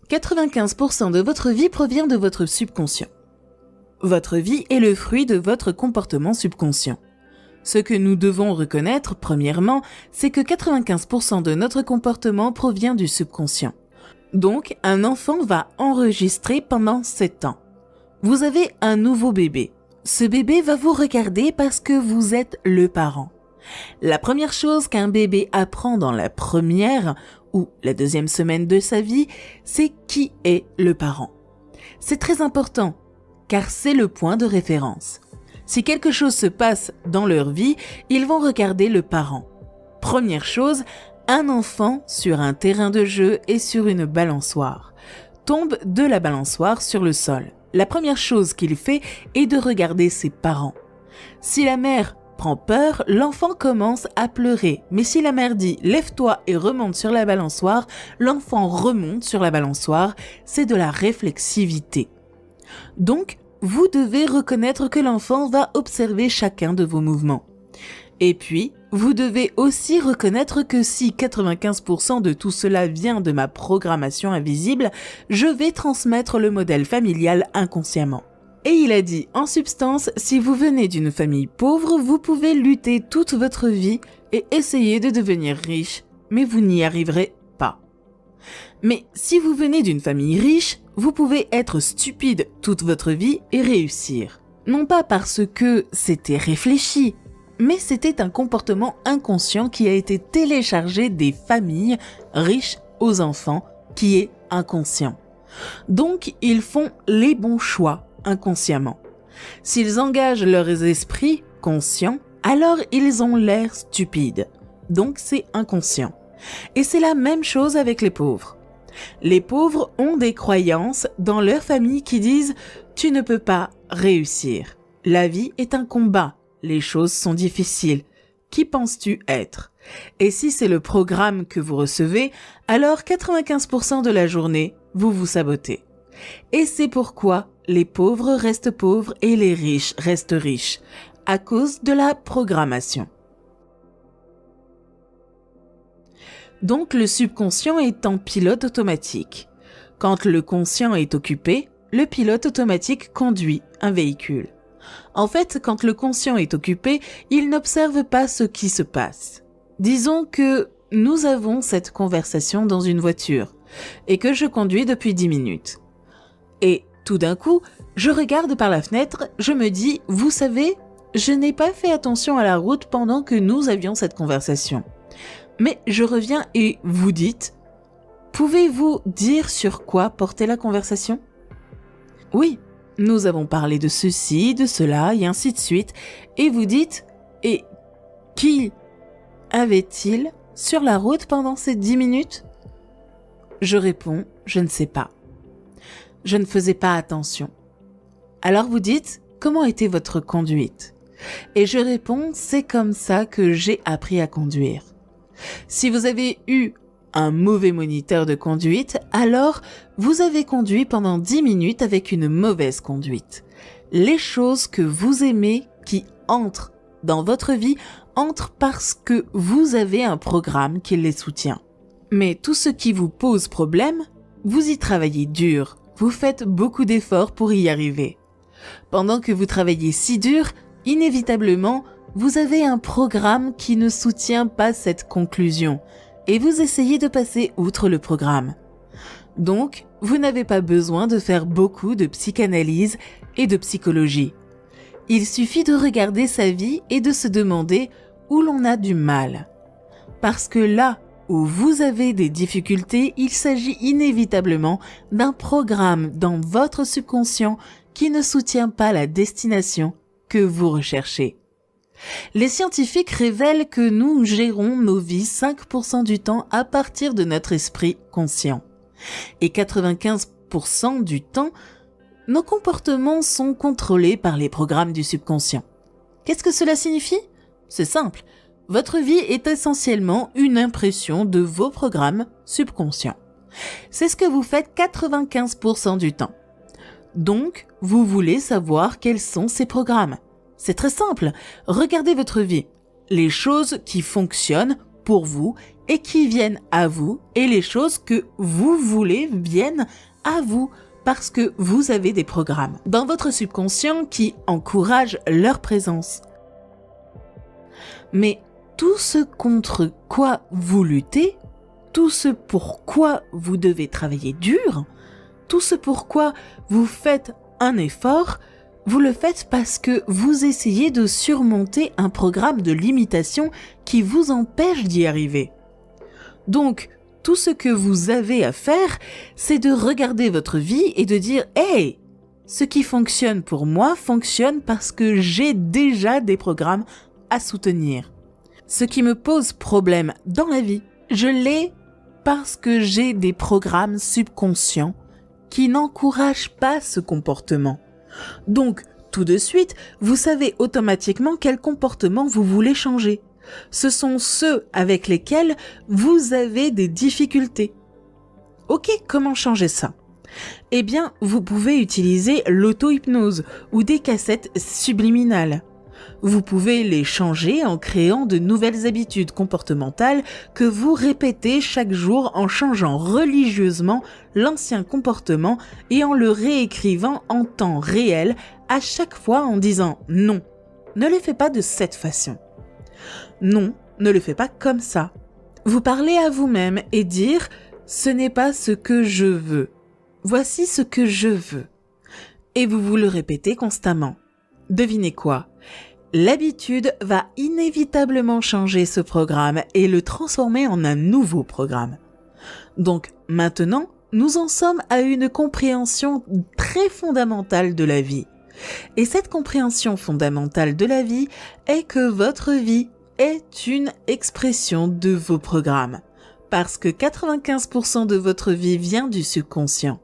95% de votre vie provient de votre subconscient. Votre vie est le fruit de votre comportement subconscient. Ce que nous devons reconnaître, premièrement, c'est que 95% de notre comportement provient du subconscient. Donc, un enfant va enregistrer pendant 7 ans. Vous avez un nouveau bébé. Ce bébé va vous regarder parce que vous êtes le parent. La première chose qu'un bébé apprend dans la première ou la deuxième semaine de sa vie, c'est qui est le parent. C'est très important, car c'est le point de référence. Si quelque chose se passe dans leur vie, ils vont regarder le parent. Première chose, un enfant sur un terrain de jeu et sur une balançoire tombe de la balançoire sur le sol. La première chose qu'il fait est de regarder ses parents. Si la mère prend peur, l'enfant commence à pleurer. Mais si la mère dit « lève-toi et remonte sur la balançoire », l'enfant remonte sur la balançoire. C'est de la réflexivité. Donc, vous devez reconnaître que l'enfant va observer chacun de vos mouvements. Et puis, vous devez aussi reconnaître que si 95% de tout cela vient de ma programmation invisible, je vais transmettre le modèle familial inconsciemment. Et il a dit, en substance, si vous venez d'une famille pauvre, vous pouvez lutter toute votre vie et essayer de devenir riche, mais vous n'y arriverez pas. Mais si vous venez d'une famille riche, vous pouvez être stupide toute votre vie et réussir. Non pas parce que c'était réfléchi, mais c'était un comportement inconscient qui a été téléchargé des familles riches aux enfants, qui est inconscient. Donc, ils font les bons choix inconsciemment. S'ils engagent leurs esprits conscients, alors ils ont l'air stupides. Donc, c'est inconscient. Et c'est la même chose avec les pauvres. Les pauvres ont des croyances dans leur famille qui disent « tu ne peux pas réussir. La vie est un combat. Les choses sont difficiles. Qui penses-tu être ?» Et si c'est le programme que vous recevez, alors 95% de la journée, vous vous sabotez. Et c'est pourquoi les pauvres restent pauvres et les riches restent riches, à cause de la programmation. Donc le subconscient est en pilote automatique. Quand le conscient est occupé, le pilote automatique conduit un véhicule. En fait, quand le conscient est occupé, il n'observe pas ce qui se passe. Disons que nous avons cette conversation dans une voiture et que je conduis depuis 10 minutes. Et tout d'un coup, je regarde par la fenêtre, je me dis, vous savez, je n'ai pas fait attention à la route pendant que nous avions cette conversation. Mais je reviens et vous dites, pouvez-vous dire sur quoi portait la conversation ? Oui, nous avons parlé de ceci, de cela et ainsi de suite. Et vous dites, et qui avait-il sur la route pendant ces 10 minutes ? Je réponds, je ne sais pas. Je ne faisais pas attention. Alors vous dites, comment était votre conduite ? Et je réponds, c'est comme ça que j'ai appris à conduire. Si vous avez eu un mauvais moniteur de conduite, alors vous avez conduit pendant 10 minutes avec une mauvaise conduite. Les choses que vous aimez qui entrent dans votre vie entrent parce que vous avez un programme qui les soutient. Mais tout ce qui vous pose problème, vous y travaillez dur, vous faites beaucoup d'efforts pour y arriver. Pendant que vous travaillez si dur, inévitablement, vous avez un programme qui ne soutient pas cette conclusion et vous essayez de passer outre le programme. Donc, vous n'avez pas besoin de faire beaucoup de psychanalyse et de psychologie. Il suffit de regarder sa vie et de se demander où l'on a du mal. Parce que là où vous avez des difficultés, il s'agit inévitablement d'un programme dans votre subconscient qui ne soutient pas la destination que vous recherchez. Les scientifiques révèlent que nous gérons nos vies 5% du temps à partir de notre esprit conscient. Et 95% du temps, nos comportements sont contrôlés par les programmes du subconscient. Qu'est-ce que cela signifie ? C'est simple. Votre vie est essentiellement une impression de vos programmes subconscients. C'est ce que vous faites 95% du temps. Donc, vous voulez savoir quels sont ces programmes. C'est très simple. Regardez votre vie. Les choses qui fonctionnent pour vous et qui viennent à vous, et les choses que vous voulez viennent à vous parce que vous avez des programmes dans votre subconscient qui encouragent leur présence. Mais tout ce contre quoi vous luttez, tout ce pour quoi vous devez travailler dur, tout ce pour quoi vous faites un effort, vous le faites parce que vous essayez de surmonter un programme de limitation qui vous empêche d'y arriver. Donc, tout ce que vous avez à faire, c'est de regarder votre vie et de dire « Hey, ce qui fonctionne pour moi fonctionne parce que j'ai déjà des programmes à soutenir. Ce qui me pose problème dans la vie, je l'ai parce que j'ai des programmes subconscients qui n'encouragent pas ce comportement. Donc, tout de suite, vous savez automatiquement quel comportement vous voulez changer. Ce sont ceux avec lesquels vous avez des difficultés. Ok, comment changer ça ? Eh bien, vous pouvez utiliser l'auto-hypnose ou des cassettes subliminales. Vous pouvez les changer en créant de nouvelles habitudes comportementales que vous répétez chaque jour en changeant religieusement l'ancien comportement et en le réécrivant en temps réel à chaque fois en disant « Non, ne le fais pas de cette façon. Non, ne le fais pas comme ça. » Vous parlez à vous-même et dire « Ce n'est pas ce que je veux. Voici ce que je veux. » Et vous le répétez constamment. Devinez quoi ? L'habitude va inévitablement changer ce programme et le transformer en un nouveau programme. Donc maintenant, nous en sommes à une compréhension très fondamentale de la vie. Et cette compréhension fondamentale de la vie est que votre vie est une expression de vos programmes. Parce que 95% de votre vie vient du subconscient.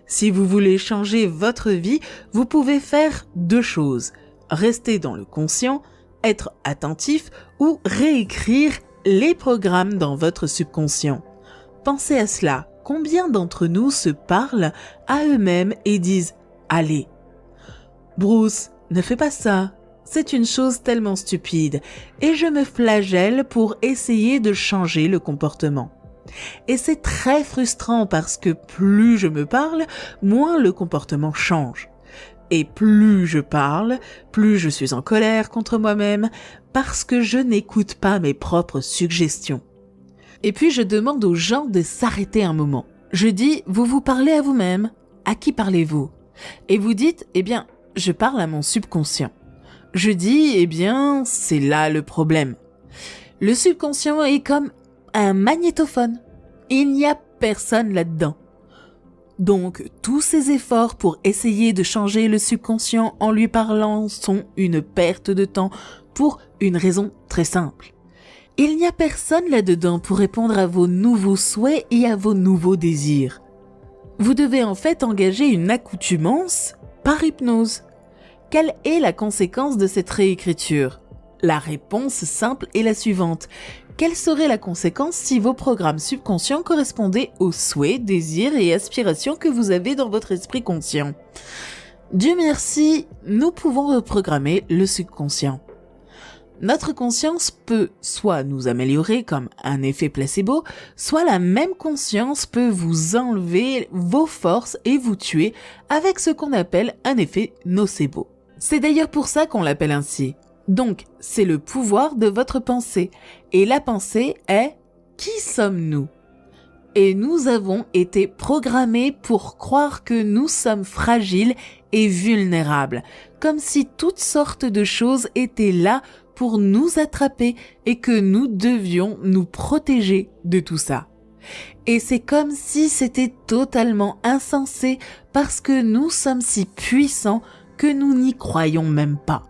Si vous voulez changer votre vie, vous pouvez faire deux choses. Rester dans le conscient, être attentif ou réécrire les programmes dans votre subconscient. Pensez à cela. Combien d'entre nous se parlent à eux-mêmes et disent « Allez, Bruce, ne fais pas ça. C'est une chose tellement stupide et je me flagelle pour essayer de changer le comportement. » Et c'est très frustrant parce que plus je me parle, moins le comportement change. Et plus je parle, plus je suis en colère contre moi-même parce que je n'écoute pas mes propres suggestions. Et puis je demande aux gens de s'arrêter un moment. Je dis, vous vous parlez à vous-même. À qui parlez-vous ? Et vous dites, eh bien, je parle à mon subconscient. Je dis, eh bien, c'est là le problème. Le subconscient est comme un magnétophone. Il n'y a personne là-dedans. Donc, tous ces efforts pour essayer de changer le subconscient en lui parlant sont une perte de temps pour une raison très simple. Il n'y a personne là-dedans pour répondre à vos nouveaux souhaits et à vos nouveaux désirs. Vous devez en fait engager une accoutumance par hypnose. Quelle est la conséquence de cette réécriture ? La réponse simple est la suivante. Quelle serait la conséquence si vos programmes subconscients correspondaient aux souhaits, désirs et aspirations que vous avez dans votre esprit conscient ? Dieu merci, nous pouvons reprogrammer le subconscient. Notre conscience peut soit nous améliorer comme un effet placebo, soit la même conscience peut vous enlever vos forces et vous tuer avec ce qu'on appelle un effet nocebo. C'est d'ailleurs pour ça qu'on l'appelle ainsi. Donc, c'est le pouvoir de votre pensée. Et la pensée est « Qui sommes-nous » ? Et nous avons été programmés pour croire que nous sommes fragiles et vulnérables, comme si toutes sortes de choses étaient là pour nous attraper et que nous devions nous protéger de tout ça. Et c'est comme si c'était totalement insensé parce que nous sommes si puissants que nous n'y croyons même pas.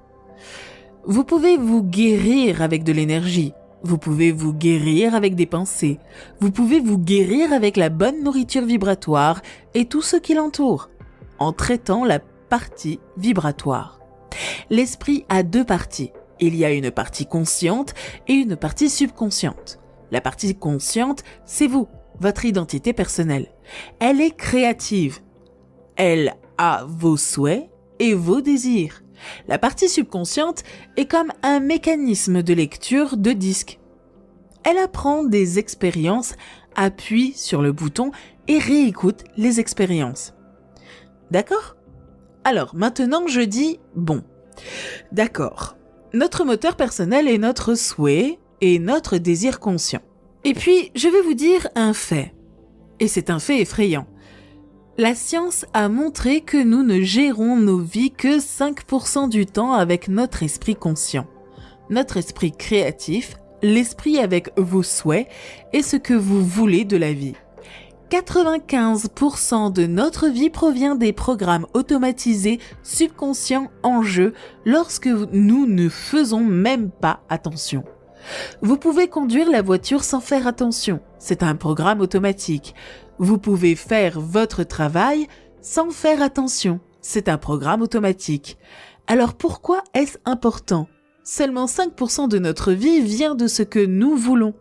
Vous pouvez vous guérir avec de l'énergie, vous pouvez vous guérir avec des pensées, vous pouvez vous guérir avec la bonne nourriture vibratoire et tout ce qui l'entoure, en traitant la partie vibratoire. L'esprit a deux parties. Il y a une partie consciente et une partie subconsciente. La partie consciente, c'est vous, votre identité personnelle. Elle est créative. Elle a vos souhaits et vos désirs. La partie subconsciente est comme un mécanisme de lecture de disques. Elle apprend des expériences, appuie sur le bouton et réécoute les expériences. D'accord ? Alors, maintenant je dis bon. D'accord. Notre moteur personnel est notre souhait et notre désir conscient. Et puis, je vais vous dire un fait. Et c'est un fait effrayant. La science a montré que nous ne gérons nos vies que 5% du temps avec notre esprit conscient. Notre esprit créatif, l'esprit avec vos souhaits et ce que vous voulez de la vie. 95% de notre vie provient des programmes automatisés subconscients en jeu lorsque nous ne faisons même pas attention. Vous pouvez conduire la voiture sans faire attention, c'est un programme automatique. Vous pouvez faire votre travail sans faire attention, c'est un programme automatique. Alors pourquoi est-ce important ? Seulement 5% de notre vie vient de ce que nous voulons.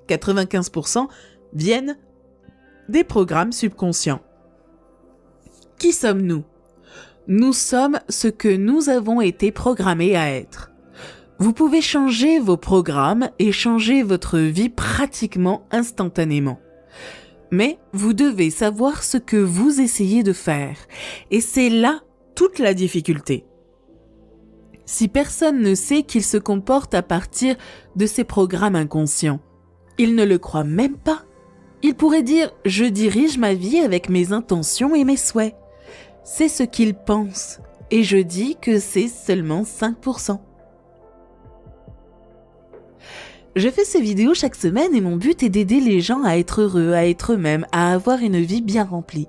95% viennent des programmes subconscients. Qui sommes-nous ? Nous sommes ce que nous avons été programmés à être. Vous pouvez changer vos programmes et changer votre vie pratiquement instantanément. Mais vous devez savoir ce que vous essayez de faire. Et c'est là toute la difficulté. Si personne ne sait qu'il se comporte à partir de ses programmes inconscients, il ne le croit même pas. Il pourrait dire « Je dirige ma vie avec mes intentions et mes souhaits ». C'est ce qu'il pense. Et je dis que c'est seulement 5%. Je fais ces vidéos chaque semaine et mon but est d'aider les gens à être heureux, à être eux-mêmes, à avoir une vie bien remplie.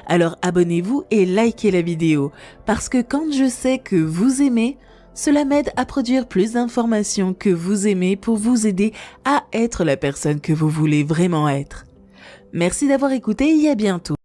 Alors abonnez-vous et likez la vidéo, parce que quand je sais que vous aimez, cela m'aide à produire plus d'informations que vous aimez pour vous aider à être la personne que vous voulez vraiment être. Merci d'avoir écouté et à bientôt.